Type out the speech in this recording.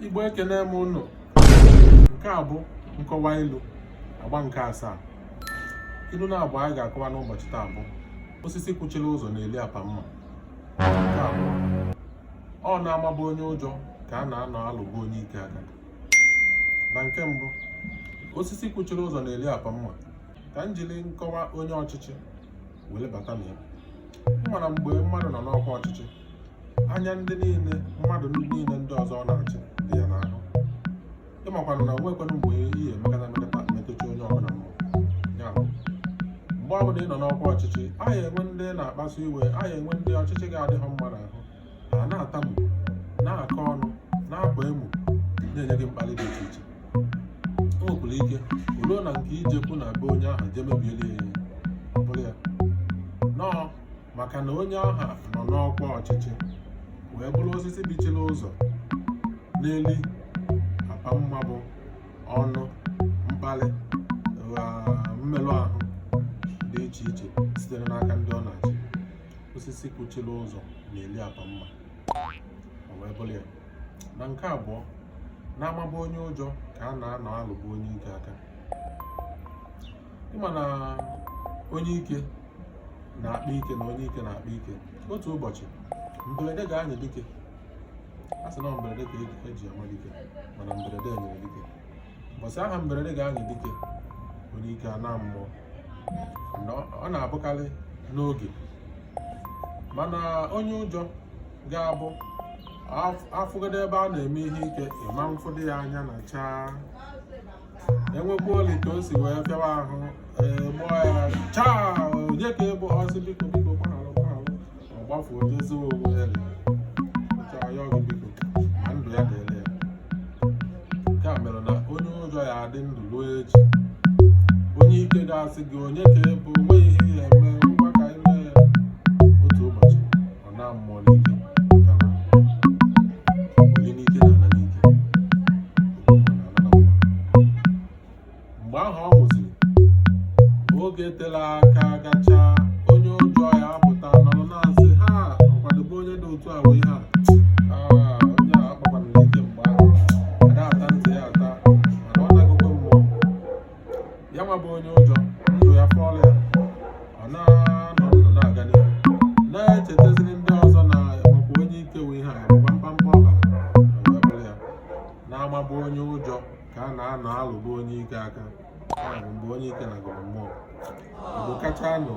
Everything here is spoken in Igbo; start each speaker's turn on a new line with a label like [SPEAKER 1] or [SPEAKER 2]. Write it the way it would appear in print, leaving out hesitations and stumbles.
[SPEAKER 1] Igbo ekene m unu. Nke a bụ nkọwa ilu agba nke 7. Ilu na-abụ anyị ga-akọwa n'ụbọchị taa bụ osisi kwuchiri ụzọ na-eli apa mma. Nke a bụ ọ na-amabụ onye ụjọ ka a na-anọ alụgbu onye ike aka. Na nke mbụ, osisi kwuchiri ụzọ na-eli apa mma ka njili nkọwa onye ọchịchị were bata na ya. Mana mgbe mmadụ nọ n'ọkwa ọchịchị, anya ndị niile mmadụ niile ndị ọzọ ọ na-achị dị ya n'ahụ. Ịmakwana na onwekwanụ mgbe ihe emekata metụcha onye ọbụla mmụọ. Ya bụ, mgbe ọbụla ị nọ n'ọkwa ọchịchị, anyị enwe ndị na-akpasu iwe, anyị enwe ndị ọchịchị ga-adịghị mma n'ahụ. Ha na-atamu, na-akọ ọnụ, na-akwa emu, na-enye gị mkpali dị iche iche. O nwekwara ike o ruo na nke ijekwu na be onye ahụ je mebieli ya bụrụ ya nọọ maka na onye ahụ nọ n'ọkwa ọchịchị wee bụrụ osisi bichiri ụzọ n'eli apa mma bụ ọnụ, mkpali, mmerụ ahụ dị iche iche sitere n'aka ndị ọ na-achị. Osisi kwuchiri ụzọ na-eli apa mma, o wee bụrụ ya. Na nke abụọ, na-amabụ onye ụjọ ka a na-anọ alụgbu onye ike aka. Ịma na onye ike na-akpa ike na onye ike na-akpa ike. Otu ụbọchị, mberede ga-anyị dike. A sị na mberede ka eji ama dike, mana mberede nyere dike. Mbọsị aha mberede ga-anyị dike, onye ike ana mmụọ. Ọ na-abụkarị n'oge. Mana onye ụjọ ga-abụ afụgide ebe a na-eme ihe ike, ịma mfụdụ ya anya na chaa. Enwekwa oli ka o si wee fịawa ahụ, gbọọ ya chaa, onye ka ịbụ ọsị biko biko gbaghara ọ gbafuo jezuo onwe ya ya ọgụ biko ma ndụ ya dịrị ya. Nke a mere na onye ụjọ ya adị ndụ ruo echi. Onye ike ga-asị gị onye ka ịbụ, nwe ihe ya eme, ngwa ka ime ya. Otu ụbọchị ọ na mmụọ n'ike, mgbe ahụ ọ nwụsịrị, oge tere aka gachaa, onye ụjọ ya apụta nọrọ na-asị ha ọkwadobe onye dị otu a wee ha onye a akpakwana n'ike. Mgbe ahụ ada ata ntị ya ata, mana ọ na-agụkwe mmụọ ya nwa bụ onye ụjọ. Ndụ ya fọrọ ya, ọ na-anọ ndụ na-aga n'ihu, na-echetaziri ndị ọzọ na makwa onye ike wee ha bụkwa mkpamkpa ọbara. Wee bụrụ ya na-amabụ onye ụjọ ka a na-anọ alụgbu onye ike aka. Mgbe onye ike na-agụrụ mmụọ Igbo kacha nụ